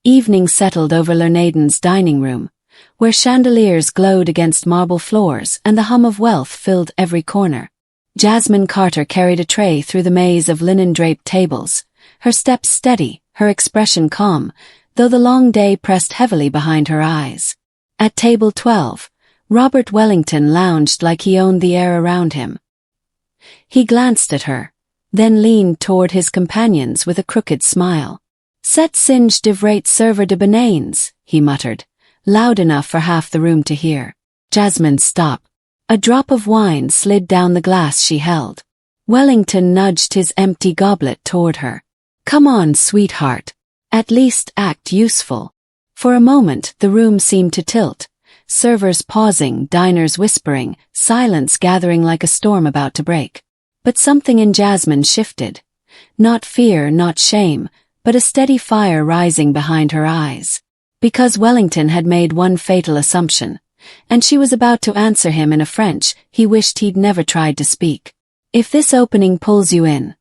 Evening settled over Lernaden's dining room, where chandeliers glowed against marble floors and the hum of wealth filled every corner. Jasmine Carter carried a tray through the maze of linen-draped tables, her steps steady, her expression calm, though the long day pressed heavily behind her eyes. At table 12, Robert Wellington lounged like he owned the air around him. He glanced at her, then leaned toward his companions with a crooked smile. "C'est singe de vrai serveur de bananes," he muttered, loud enough for half the room to hear. Jasmine stopped. A drop of wine slid down the glass she held. Wellington nudged his empty goblet toward her. "Come on, sweetheart. At least act useful." For a moment the room seemed to tilt, servers pausing, diners whispering, silence gathering like a storm about to break. But something in Jasmine shifted. Not fear, not shame, but a steady fire rising behind her eyes. Because Wellington had made one fatal assumption, and she was about to answer him in a French he wished he'd never tried to speak. If this opening pulls you in,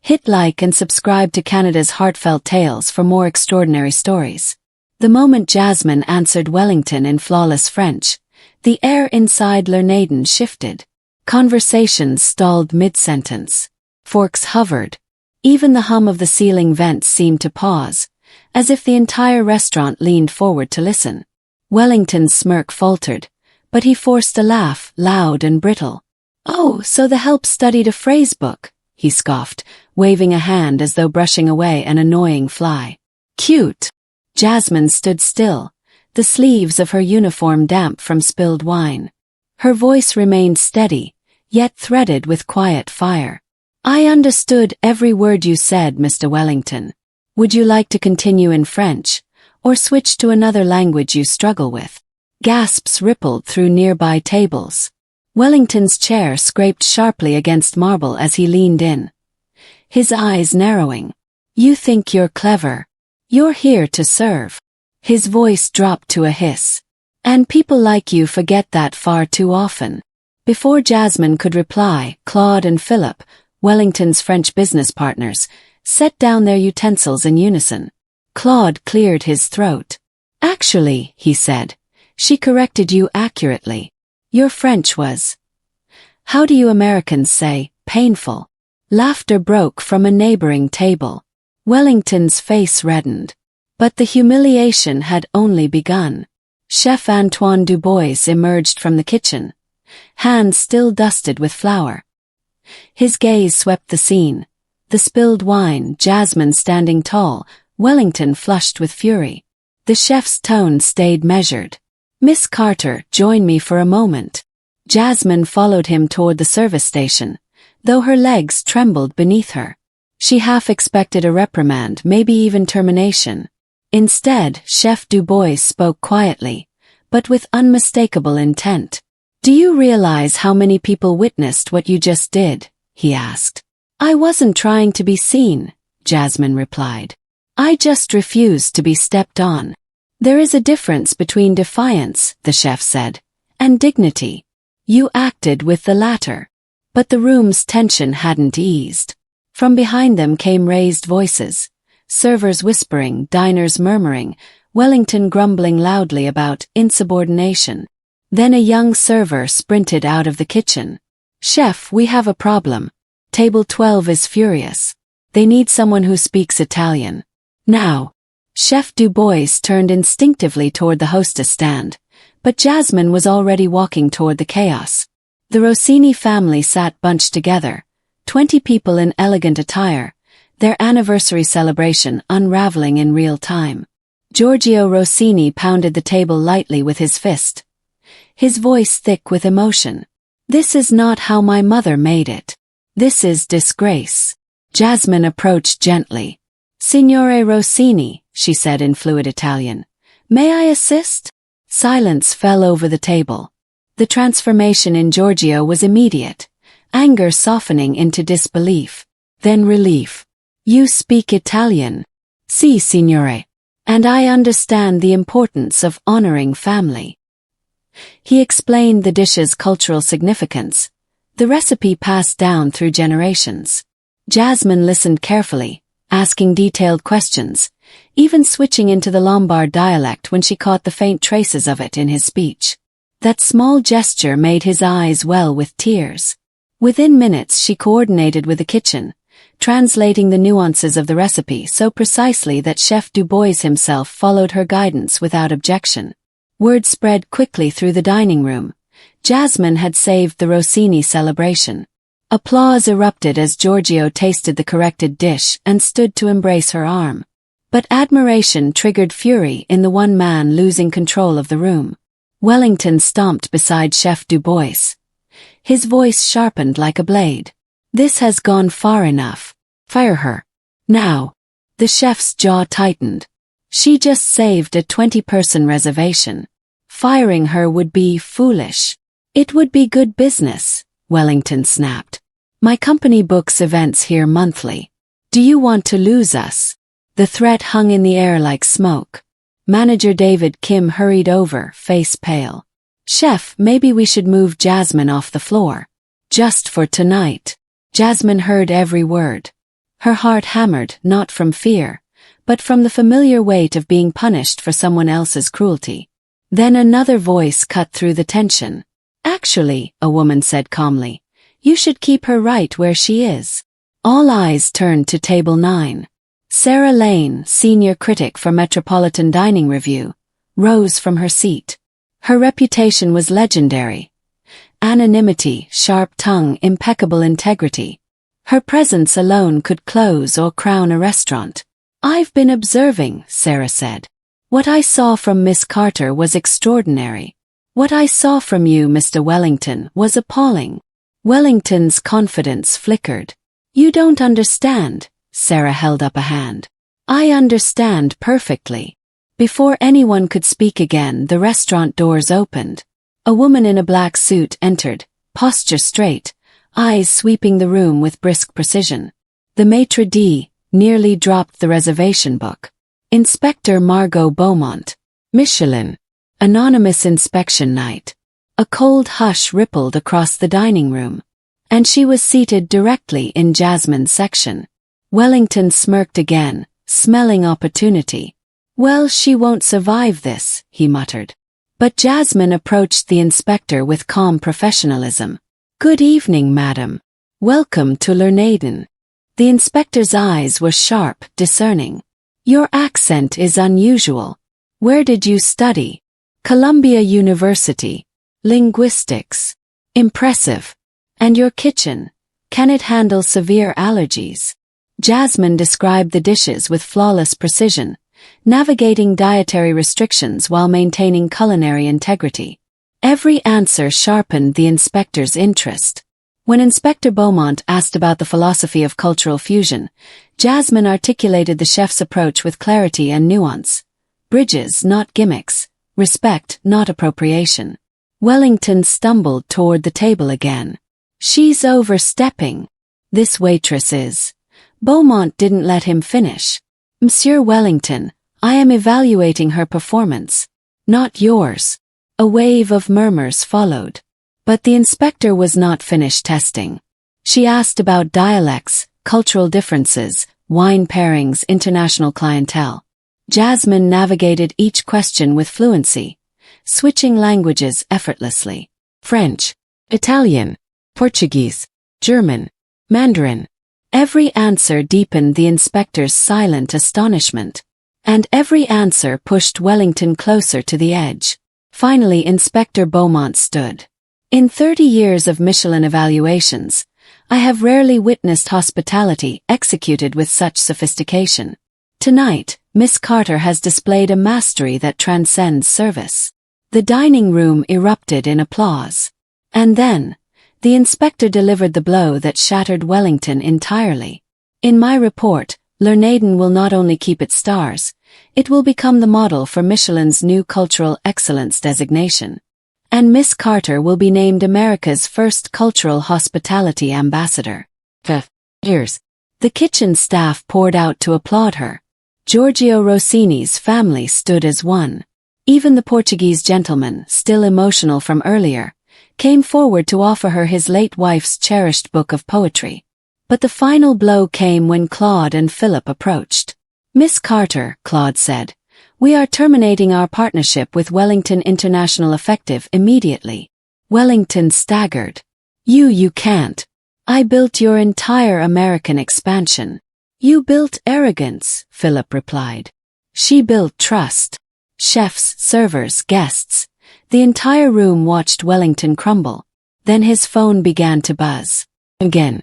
hit like and subscribe to Canada's Heartfelt Tales for more extraordinary stories. The moment Jasmine answered Wellington in flawless French, the air inside Lernaden shifted. Conversations stalled mid-sentence. Forks hovered. Even the hum of the ceiling vents seemed to pause, as if the entire restaurant leaned forward to listen. Wellington's smirk faltered, but he forced a laugh, loud and brittle. "Oh, so the help studied a phrase book," he scoffed, waving a hand as though brushing away an annoying fly. "Cute." Jasmine stood still, the sleeves of her uniform damp from spilled wine. Her voice remained steady, yet threaded with quiet fire. "I understood every word you said, Mr. Wellington. Would you like to continue in French, or switch to another language you struggle with?" Gasps rippled through nearby tables. Wellington's chair scraped sharply against marble as he leaned in, his eyes narrowing. "You think you're clever. You're here to serve." His voice dropped to a hiss. "And people like you forget that far too often." Before Jasmine could reply, Claude and Philip, Wellington's French business partners, set down their utensils in unison. Claude cleared his throat. "Actually," he said, "she corrected you accurately. Your French was, how do you Americans say, painful." Laughter broke from a neighboring table. Wellington's face reddened. But the humiliation had only begun. Chef Antoine Dubois emerged from the kitchen, hands still dusted with flour. His gaze swept the scene. The spilled wine, Jasmine standing tall, Wellington flushed with fury. The chef's tone stayed measured. "Miss Carter, join me for a moment." Jasmine followed him toward the service station, though her legs trembled beneath her. She half expected a reprimand, maybe even termination. Instead, Chef Dubois spoke quietly, but with unmistakable intent. "Do you realize how many people witnessed what you just did?" he asked. "I wasn't trying to be seen," Jasmine replied. "I just refused to be stepped on." "There is a difference between defiance," the chef said, "and dignity. You acted with the latter." But the room's tension hadn't eased. From behind them came raised voices, servers whispering, diners murmuring, Wellington grumbling loudly about insubordination. Then a young server sprinted out of the kitchen. "Chef, we have a problem. Table 12 is furious. They need someone who speaks Italian. Now." Chef Dubois turned instinctively toward the hostess stand, but Jasmine was already walking toward the chaos. The Rossini family sat bunched together, 20 people in elegant attire, their anniversary celebration unraveling in real time. Giorgio Rossini pounded the table lightly with his fist, his voice thick with emotion. "This is not how my mother made it. This is disgrace." Jasmine approached gently. "Signore Rossini," she said in fluid Italian, "may I assist?" Silence fell over the table. The transformation in Giorgio was immediate, anger softening into disbelief, then relief. "You speak Italian?" "Si, signore. And I understand the importance of honoring family." He explained the dish's cultural significance, the recipe passed down through generations. Jasmine listened carefully, asking detailed questions, even switching into the Lombard dialect when she caught the faint traces of it in his speech. That small gesture made his eyes well with tears. Within minutes she coordinated with the kitchen, translating the nuances of the recipe so precisely that Chef Dubois himself followed her guidance without objection. Word spread quickly through the dining room. Jasmine had saved the Rossini celebration. Applause erupted as Giorgio tasted the corrected dish and stood to embrace her arm. But admiration triggered fury in the one man losing control of the room. Wellington stomped beside Chef Dubois. His voice sharpened like a blade. "This has gone far enough. Fire her. Now." The chef's jaw tightened. She just saved a 20-person reservation. Firing her would be foolish. "It would be good business," Wellington snapped. "My company books events here monthly. Do you want to lose us?" The threat hung in the air like smoke. Manager David Kim hurried over, face pale. "Chef, maybe we should move Jasmine off the floor. Just for tonight." Jasmine heard every word. Her heart hammered, not from fear, but from the familiar weight of being punished for someone else's cruelty. Then another voice cut through the tension. "Actually," a woman said calmly, "you should keep her right where she is." All eyes turned to Table 9. Sarah Lane, senior critic for Metropolitan Dining Review, rose from her seat. Her reputation was legendary. Anonymity, sharp tongue, impeccable integrity. Her presence alone could close or crown a restaurant. "I've been observing," Sarah said. "What I saw from Miss Carter was extraordinary. What I saw from you, Mr. Wellington, was appalling." Wellington's confidence flickered. "You don't understand." Sarah held up a hand. "I understand perfectly." Before anyone could speak again, the restaurant doors opened. A woman in a black suit entered, posture straight, eyes sweeping the room with brisk precision. The maitre d' nearly dropped the reservation book. "Inspector Margot Beaumont. Michelin. Anonymous inspection night." A cold hush rippled across the dining room. And she was seated directly in Jasmine's section. Wellington smirked again, smelling opportunity. "Well, she won't survive this," he muttered. But Jasmine approached the inspector with calm professionalism. "Good evening, madam. Welcome to Lernaden." The inspector's eyes were sharp, discerning. "Your accent is unusual. Where did you study?" "Columbia University. Linguistics." "Impressive. And your kitchen? Can it handle severe allergies?" Jasmine described the dishes with flawless precision, navigating dietary restrictions while maintaining culinary integrity. Every answer sharpened the inspector's interest. When Inspector Beaumont asked about the philosophy of cultural fusion, Jasmine articulated the chef's approach with clarity and nuance. Bridges, not gimmicks. Respect, not appropriation. Wellington stumbled toward the table again. "She's overstepping. This waitress is." Beaumont didn't let him finish. "Monsieur Wellington, I am evaluating her performance. Not yours." A wave of murmurs followed. But the inspector was not finished testing. She asked about dialects, cultural differences, wine pairings, international clientele. Jasmine navigated each question with fluency, switching languages effortlessly. French, Italian, Portuguese, German, Mandarin. Every answer deepened the inspector's silent astonishment. And every answer pushed Wellington closer to the edge. Finally, Inspector Beaumont stood. "In 30 years of Michelin evaluations, I have rarely witnessed hospitality executed with such sophistication. Tonight, Miss Carter has displayed a mastery that transcends service." The dining room erupted in applause. And then, the inspector delivered the blow that shattered Wellington entirely. "In my report, Lernaden will not only keep its stars, it will become the model for Michelin's new cultural excellence designation. And Miss Carter will be named America's first cultural hospitality ambassador." Cheers. The kitchen staff poured out to applaud her. Giorgio Rossini's family stood as one. Even the Portuguese gentleman, still emotional from earlier, came forward to offer her his late wife's cherished book of poetry. But the final blow came when Claude and Philip approached. Miss Carter, Claude said, we are terminating our partnership with Wellington International effective immediately. Wellington staggered. You can't. I built your entire American expansion. You built arrogance, Philip replied. She built trust. Chefs, servers, guests. The entire room watched Wellington crumble. Then his phone began to buzz. Again.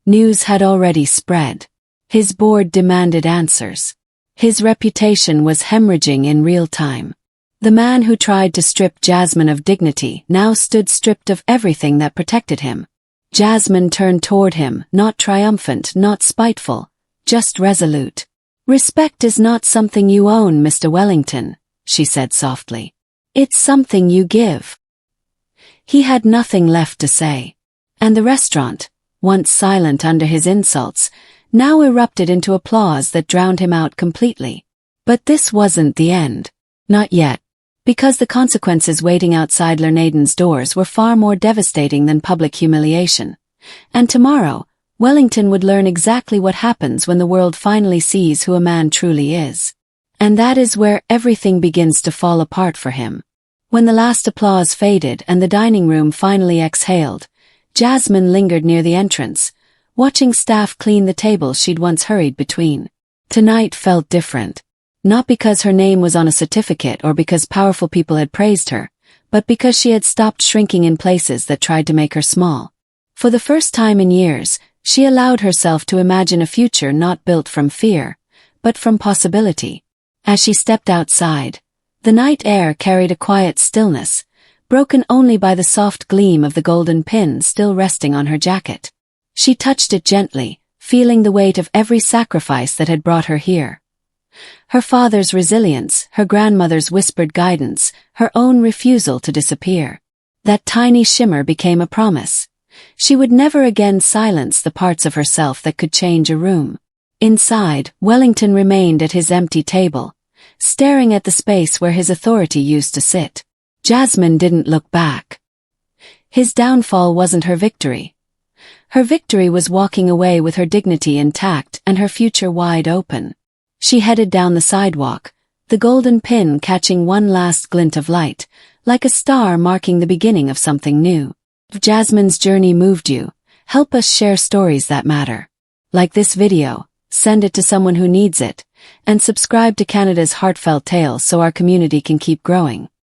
News had already spread. His board demanded answers. His reputation was hemorrhaging in real time. The man who tried to strip Jasmine of dignity now stood stripped of everything that protected him. Jasmine turned toward him, not triumphant, not spiteful, just resolute. Respect is not something you own, Mr. Wellington, she said softly. It's something you give. He had nothing left to say. And the restaurant, once silent under his insults, now erupted into applause that drowned him out completely. But this wasn't the end. Not yet. Because the consequences waiting outside Lernaden's doors were far more devastating than public humiliation. And tomorrow, Wellington would learn exactly what happens when the world finally sees who a man truly is. And that is where everything begins to fall apart for him. When the last applause faded and the dining room finally exhaled, Jasmine lingered near the entrance, watching staff clean the tables she'd once hurried between. Tonight felt different. Not because her name was on a certificate or because powerful people had praised her, but because she had stopped shrinking in places that tried to make her small. For the first time in years, she allowed herself to imagine a future not built from fear, but from possibility. As she stepped outside, the night air carried a quiet stillness, broken only by the soft gleam of the golden pin still resting on her jacket. She touched it gently, feeling the weight of every sacrifice that had brought her here. Her father's resilience, her grandmother's whispered guidance, her own refusal to disappear. That tiny shimmer became a promise. She would never again silence the parts of herself that could change a room. Inside, Wellington remained at his empty table, staring at the space where his authority used to sit. Jasmine didn't look back. His downfall wasn't her victory. Her victory was walking away with her dignity intact and her future wide open. She headed down the sidewalk, the golden pin catching one last glint of light, like a star marking the beginning of something new. If Jasmine's journey moved you, help us share stories that matter. Like this video, send it to someone who needs it, and subscribe to Canada's Heartfelt Tales so our community can keep growing.